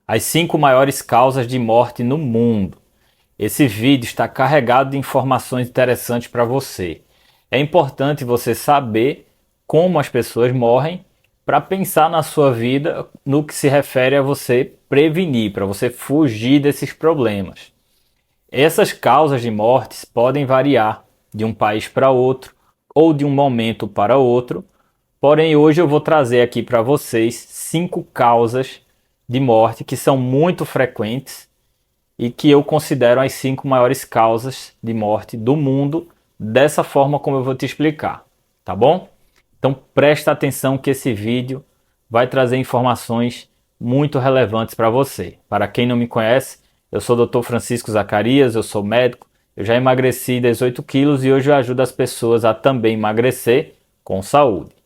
As 5 maiores causas de morte no mundo. Esse vídeo está carregado de informações interessantes para você. É importante você saber como as pessoas morrem para pensar na sua vida no que se refere a você prevenir, para você fugir desses problemas. Essas causas de mortes podem variar de um país para outro ou de um momento para outro, porém hoje eu vou trazer aqui para vocês 5 causas de morte que são muito frequentes e que eu considero as 5 maiores causas de morte do mundo, dessa forma como eu vou te explicar, tá bom? Então presta atenção que esse vídeo vai trazer informações muito relevantes para você. Para quem não me conhece, eu sou o Dr. Francisco Zacarias, eu sou médico, eu já emagreci 18 quilos e hoje eu ajudo as pessoas a também emagrecer com saúde.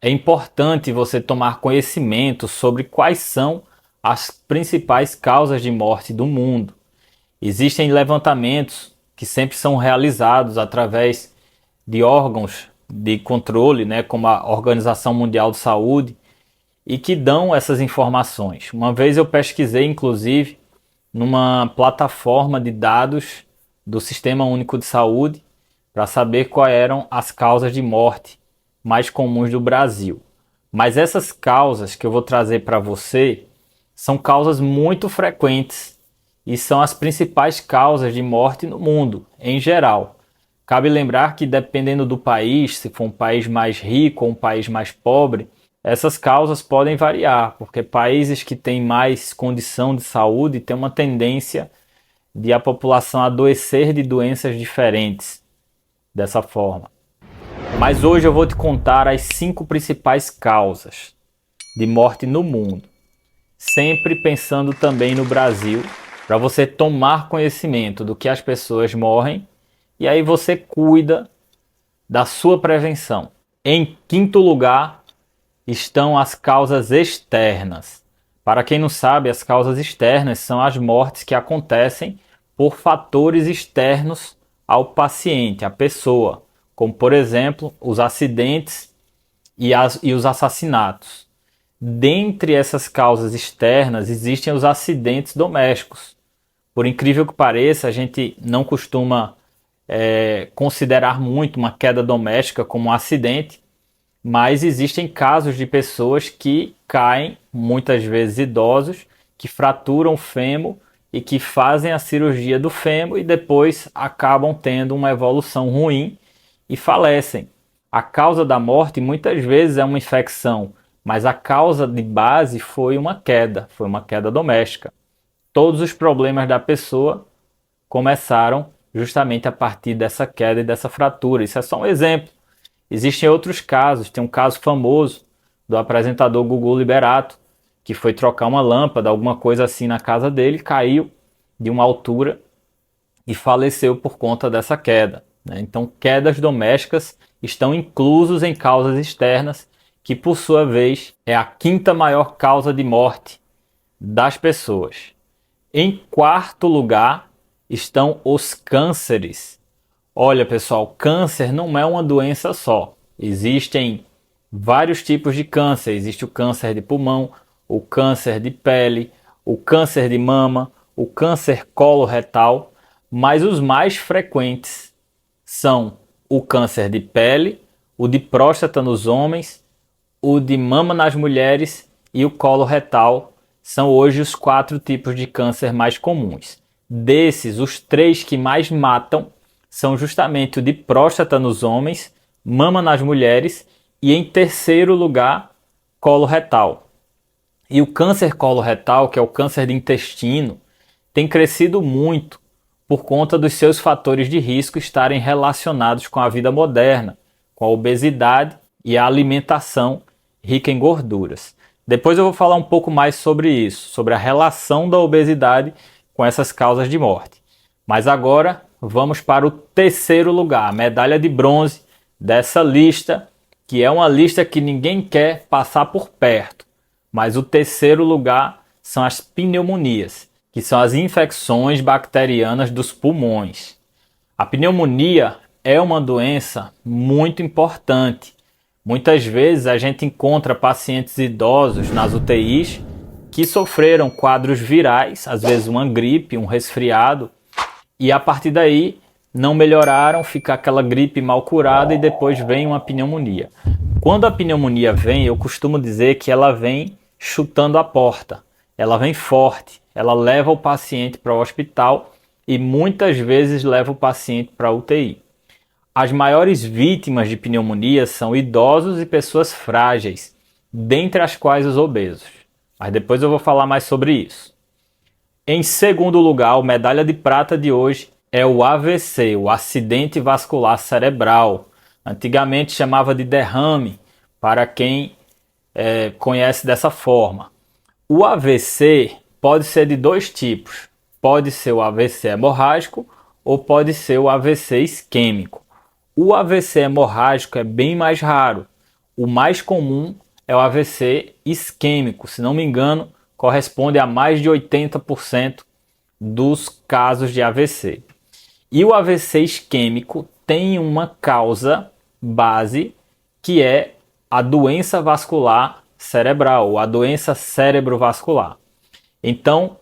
É importante você tomar conhecimento sobre quais são as principais causas de morte do mundo. Existem levantamentos que sempre são realizados através de órgãos de controle, como a Organização Mundial de Saúde, e que dão essas informações. Uma vez eu pesquisei, inclusive, numa plataforma de dados do Sistema Único de Saúde para saber quais eram as causas de morte mais comuns do Brasil. Mas essas causas que eu vou trazer para você são causas muito frequentes e são as principais causas de morte no mundo, em geral. Cabe lembrar que dependendo do país, se for um país mais rico ou um país mais pobre, essas causas podem variar, porque países que têm mais condição de saúde têm uma tendência de a população adoecer de doenças diferentes dessa forma. Mas hoje eu vou te contar as 5 principais causas de morte no mundo, sempre pensando também no Brasil, para você tomar conhecimento do que as pessoas morrem e aí você cuida da sua prevenção. Em quinto lugar estão as causas externas. Para quem não sabe, as causas externas são as mortes que acontecem por fatores externos ao paciente, à pessoa, como por exemplo os acidentes e os assassinatos. Dentre essas causas externas existem os acidentes domésticos. Por incrível que pareça, a gente não costuma considerar muito uma queda doméstica como um acidente, mas existem casos de pessoas que caem, muitas vezes idosos, que fraturam o fêmur e que fazem a cirurgia do fêmur e depois acabam tendo uma evolução ruim e falecem. A causa da morte muitas vezes é uma infecção, mas a causa de base foi uma queda doméstica. Todos os problemas da pessoa começaram justamente a partir dessa queda e dessa fratura. Isso é só um exemplo. Existem outros casos. Tem um caso famoso do apresentador Gugu Liberato, que foi trocar uma lâmpada, alguma coisa assim na casa dele, caiu de uma altura e faleceu por conta dessa queda. Então, quedas domésticas estão inclusos em causas externas, que por sua vez é a 5ª maior causa de morte das pessoas. Em quarto lugar estão os cânceres. Olha pessoal, câncer não é uma doença só. Existem vários tipos de câncer. Existe o câncer de pulmão, o câncer de pele, o câncer de mama, o câncer coloretal, mas os mais frequentes são o câncer de pele, o de próstata nos homens, o de mama nas mulheres e o coloretal. São hoje os 4 tipos de câncer mais comuns. Desses, os 3 que mais matam são justamente o de próstata nos homens, mama nas mulheres e, em terceiro lugar, coloretal. E o câncer coloretal, que é o câncer de intestino, tem crescido muito por conta dos seus fatores de risco estarem relacionados com a vida moderna, com a obesidade e a alimentação rica em gorduras. Depois eu vou falar um pouco mais sobre isso, sobre a relação da obesidade com essas causas de morte. Mas agora vamos para o terceiro lugar, a medalha de bronze dessa lista, que é uma lista que ninguém quer passar por perto. Mas o terceiro lugar são as pneumonias. que são as infecções bacterianas dos pulmões. A pneumonia é uma doença muito importante. Muitas vezes a gente encontra pacientes idosos nas UTIs que sofreram quadros virais, às vezes uma gripe, um resfriado, e a partir daí não melhoraram, fica aquela gripe mal curada e depois vem uma pneumonia. Quando a pneumonia vem, eu costumo dizer que ela vem chutando a porta, ela vem forte, ela leva o paciente para o hospital e muitas vezes leva o paciente para a UTI. As maiores vítimas de pneumonia são idosos e pessoas frágeis, dentre as quais os obesos. Mas depois eu vou falar mais sobre isso. Em segundo lugar, a medalha de prata de hoje é o AVC, o acidente vascular cerebral. Antigamente chamava de derrame, para quem conhece dessa forma. O AVC pode ser de dois tipos. Pode ser o AVC hemorrágico ou pode ser o AVC isquêmico. O AVC hemorrágico é bem mais raro. O mais comum é o AVC isquêmico. Se não me engano, corresponde a mais de 80% dos casos de AVC. E o AVC isquêmico tem uma causa base que é a doença vascular cerebral, a doença cerebrovascular. Então,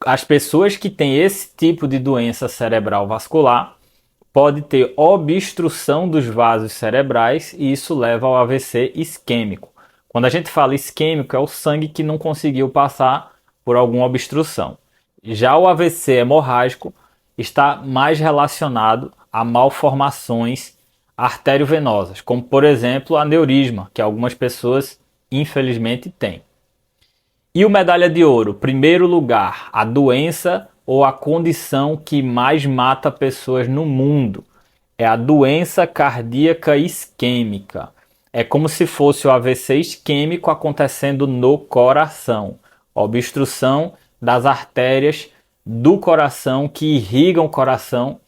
as pessoas que têm esse tipo de doença cerebral vascular podem ter obstrução dos vasos cerebrais e isso leva ao AVC isquêmico. Quando a gente fala isquêmico, é o sangue que não conseguiu passar por alguma obstrução. Já o AVC hemorrágico está mais relacionado a malformações arteriovenosas, como por exemplo aneurisma, que algumas pessoas infelizmente têm. E o medalha de ouro, primeiro lugar, a doença ou a condição que mais mata pessoas no mundo é a doença cardíaca isquêmica. É como se fosse o AVC isquêmico acontecendo no coração. Obstrução das artérias do coração que irrigam o coração.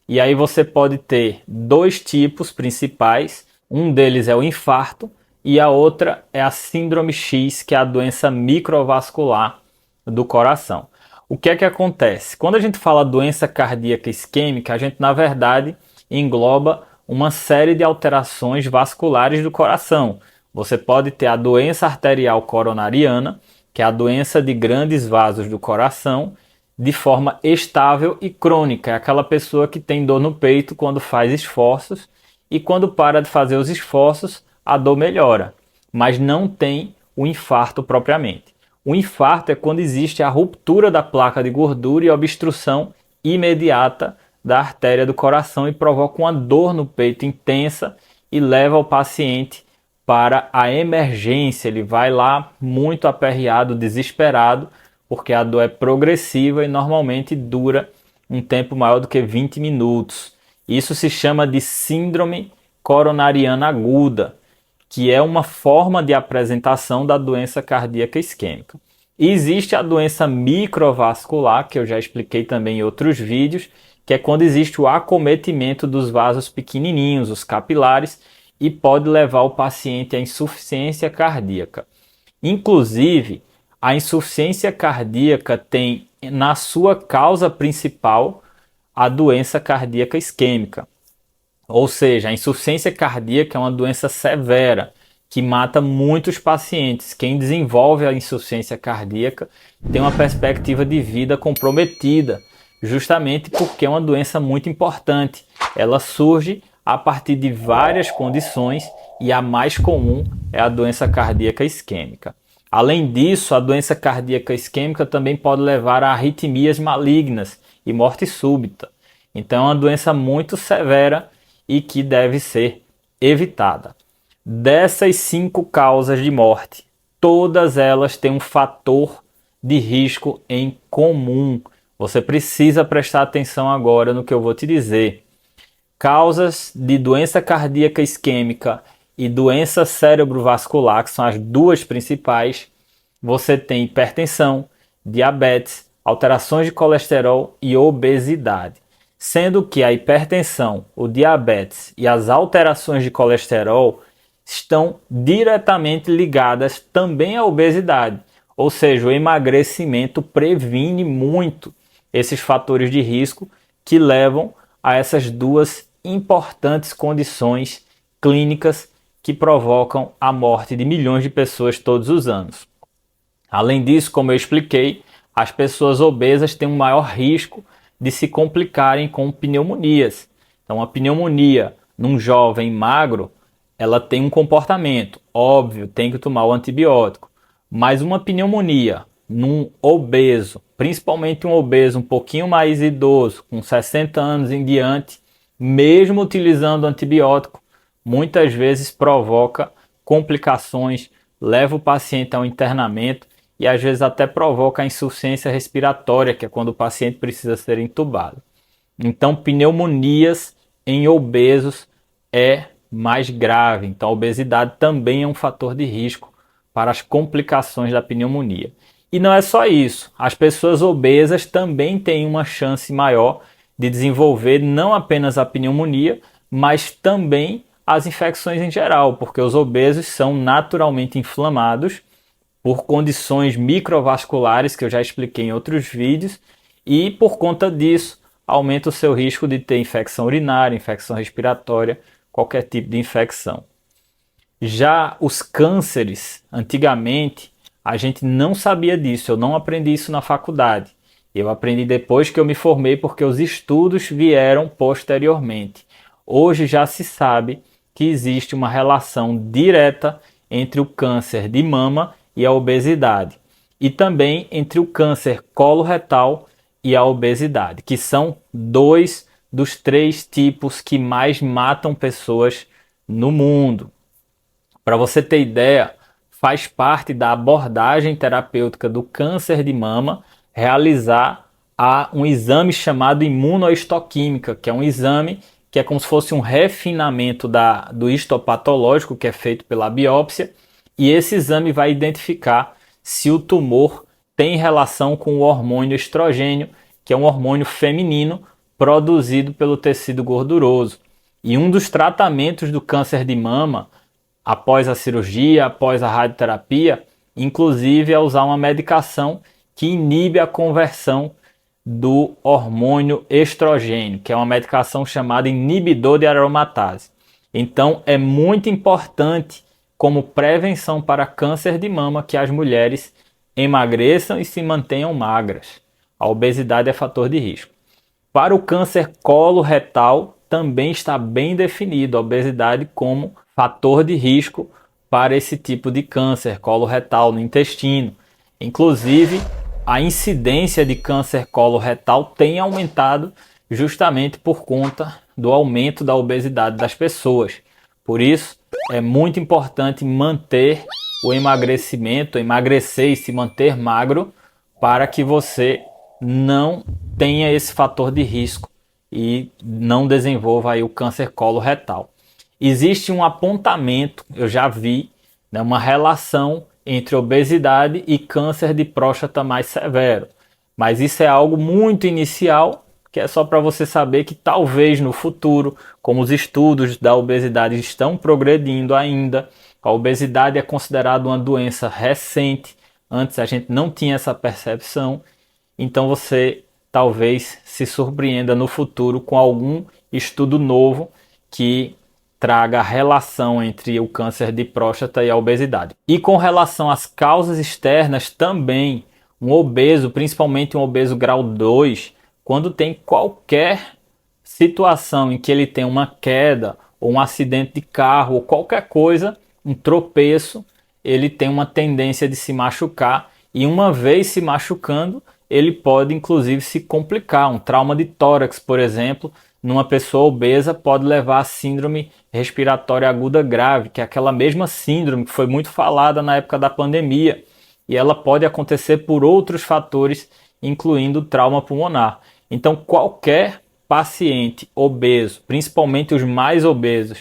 E aí você pode ter dois tipos principais. Um deles é o infarto e a outra é a síndrome X, que é a doença microvascular do coração. O que é que acontece? Quando a gente fala doença cardíaca isquêmica, a gente na verdade engloba uma série de alterações vasculares do coração. Você pode ter a doença arterial coronariana, que é a doença de grandes vasos do coração, de forma estável e crônica. É aquela pessoa que tem dor no peito quando faz esforços e quando para de fazer os esforços, a dor melhora, mas não tem o infarto propriamente. O infarto é quando existe a ruptura da placa de gordura e obstrução imediata da artéria do coração e provoca uma dor no peito intensa e leva o paciente para a emergência. Ele vai lá muito aperreado, desesperado, porque a dor é progressiva e normalmente dura um tempo maior do que 20 minutos. Isso se chama de síndrome coronariana aguda, que é uma forma de apresentação da doença cardíaca isquêmica. E existe a doença microvascular, que eu já expliquei também em outros vídeos, que é quando existe o acometimento dos vasos pequenininhos, os capilares, e pode levar o paciente à insuficiência cardíaca. Inclusive, a insuficiência cardíaca tem na sua causa principal a doença cardíaca isquêmica. Ou seja, a insuficiência cardíaca é uma doença severa que mata muitos pacientes. Quem desenvolve a insuficiência cardíaca tem uma perspectiva de vida comprometida, justamente porque é uma doença muito importante. Ela surge a partir de várias condições e a mais comum é a doença cardíaca isquêmica. Além disso, a doença cardíaca isquêmica também pode levar a arritmias malignas e morte súbita. Então é uma doença muito severa e que deve ser evitada. Dessas 5 causas de morte, todas elas têm um fator de risco em comum. Você precisa prestar atenção agora no que eu vou te dizer. Causas de doença cardíaca isquêmica e doença cerebrovascular, que são as duas principais, você tem hipertensão, diabetes, alterações de colesterol e obesidade. Sendo que a hipertensão, o diabetes e as alterações de colesterol estão diretamente ligadas também à obesidade. Ou seja, o emagrecimento previne muito esses fatores de risco que levam a essas duas importantes condições clínicas que provocam a morte de milhões de pessoas todos os anos. Além disso, como eu expliquei, as pessoas obesas têm um maior risco de se complicarem com pneumonias. Então, a pneumonia num jovem magro, ela tem um comportamento, óbvio, tem que tomar o antibiótico. Mas uma pneumonia num obeso, principalmente um obeso um pouquinho mais idoso, com 60 anos em diante, mesmo utilizando antibiótico, muitas vezes provoca complicações, leva o paciente ao internamento e às vezes até provoca a insuficiência respiratória, que é quando o paciente precisa ser entubado. Então, pneumonias em obesos é mais grave. Então, a obesidade também é um fator de risco para as complicações da pneumonia. E não é só isso. As pessoas obesas também têm uma chance maior de desenvolver não apenas a pneumonia, mas também as infecções em geral, porque os obesos são naturalmente inflamados por condições microvasculares que eu já expliquei em outros vídeos, e por conta disso aumenta o seu risco de ter infecção urinária, infecção respiratória, qualquer tipo de infecção. Já os cânceres, antigamente, a gente não sabia disso, eu não aprendi isso na faculdade. Eu aprendi depois que eu me formei porque os estudos vieram posteriormente. Hoje já se sabe que existe uma relação direta entre o câncer de mama e a obesidade, e também entre o câncer coloretal e a obesidade, que são dois dos 3 tipos que mais matam pessoas no mundo. Para você ter ideia, faz parte da abordagem terapêutica do câncer de mama realizar um exame chamado imunohistoquímica, que é um exame que é como se fosse um refinamento do histopatológico que é feito pela biópsia, e esse exame vai identificar se o tumor tem relação com o hormônio estrogênio, que é um hormônio feminino produzido pelo tecido gorduroso. E um dos tratamentos do câncer de mama, após a cirurgia, após a radioterapia, inclusive é usar uma medicação que inibe a conversão do hormônio estrogênio, que é uma medicação chamada inibidor de aromatase. Então é muito importante, como prevenção para câncer de mama, que as mulheres emagreçam e se mantenham magras. A obesidade é fator de risco. Para o câncer coloretal, também está bem definido a obesidade como fator de risco para esse tipo de câncer coloretal no intestino. Inclusive, a incidência de câncer coloretal tem aumentado justamente por conta do aumento da obesidade das pessoas. Por isso, é muito importante manter o emagrecimento, emagrecer e se manter magro para que você não tenha esse fator de risco e não desenvolva aí o câncer coloretal. Existe um apontamento, eu já vi, né, uma relação entre obesidade e câncer de próstata mais severo. Mas isso é algo muito inicial, que é só para você saber que talvez no futuro, como os estudos da obesidade estão progredindo ainda, a obesidade é considerada uma doença recente, antes a gente não tinha essa percepção, então você talvez se surpreenda no futuro com algum estudo novo que traga a relação entre o câncer de próstata e a obesidade. E com relação às causas externas também, um obeso, principalmente um obeso grau 2, quando tem qualquer situação em que ele tem uma queda ou um acidente de carro ou qualquer coisa, um tropeço, ele tem uma tendência de se machucar e uma vez se machucando, ele pode inclusive se complicar. Um trauma de tórax, por exemplo, numa pessoa obesa pode levar a síndrome respiratória aguda grave, que é aquela mesma síndrome que foi muito falada na época da pandemia, e ela pode acontecer por outros fatores, incluindo trauma pulmonar. Então, qualquer paciente obeso, principalmente os mais obesos,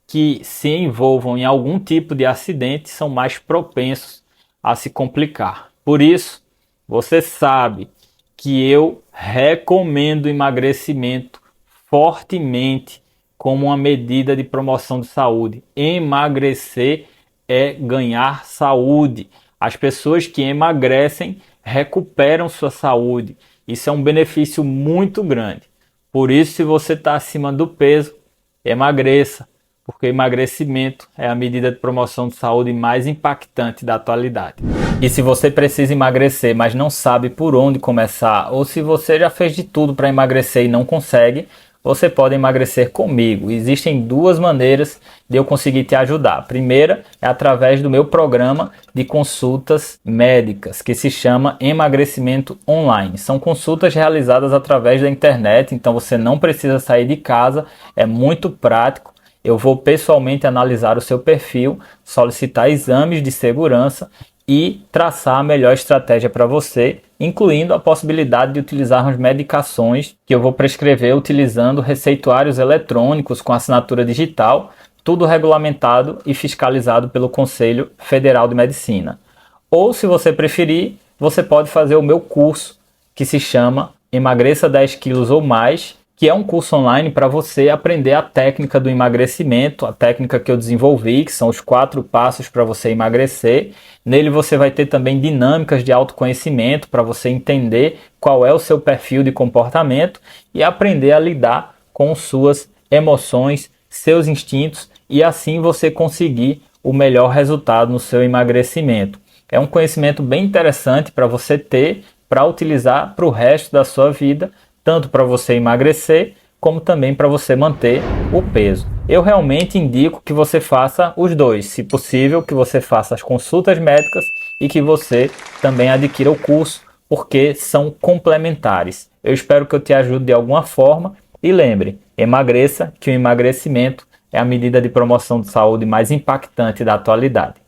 que se envolvam em algum tipo de acidente, são mais propensos a se complicar. Por isso, você sabe que eu recomendo emagrecimento fortemente como uma medida de promoção de saúde. Emagrecer é ganhar saúde. As pessoas que emagrecem recuperam sua saúde. Isso é um benefício muito grande. Por isso, se você está acima do peso, emagreça, porque emagrecimento é a medida de promoção de saúde mais impactante da atualidade. E se você precisa emagrecer, mas não sabe por onde começar, ou se você já fez de tudo para emagrecer e não consegue, você pode emagrecer comigo. Existem duas maneiras de eu conseguir te ajudar. A primeira é através do meu programa de consultas médicas, que se chama Emagrecimento Online. São consultas realizadas através da internet, então você não precisa sair de casa, é muito prático. Eu vou pessoalmente analisar o seu perfil, solicitar exames de segurança e traçar a melhor estratégia para você, incluindo a possibilidade de utilizarmos medicações que eu vou prescrever utilizando receituários eletrônicos com assinatura digital, tudo regulamentado e fiscalizado pelo Conselho Federal de Medicina. Ou, se você preferir, você pode fazer o meu curso, que se chama Emagreça 10 quilos ou mais, que é um curso online para você aprender a técnica do emagrecimento, a técnica que eu desenvolvi, que são os 4 passos para você emagrecer. Nele você vai ter também dinâmicas de autoconhecimento para você entender qual é o seu perfil de comportamento e aprender a lidar com suas emoções, seus instintos e assim você conseguir o melhor resultado no seu emagrecimento. É um conhecimento bem interessante para você ter, para utilizar para o resto da sua vida, tanto para você emagrecer, como também para você manter o peso. Eu realmente indico que você faça os dois, se possível, que você faça as consultas médicas e que você também adquira o curso, porque são complementares. Eu espero que eu te ajude de alguma forma e lembre, emagreça, que o emagrecimento é a medida de promoção de saúde mais impactante da atualidade.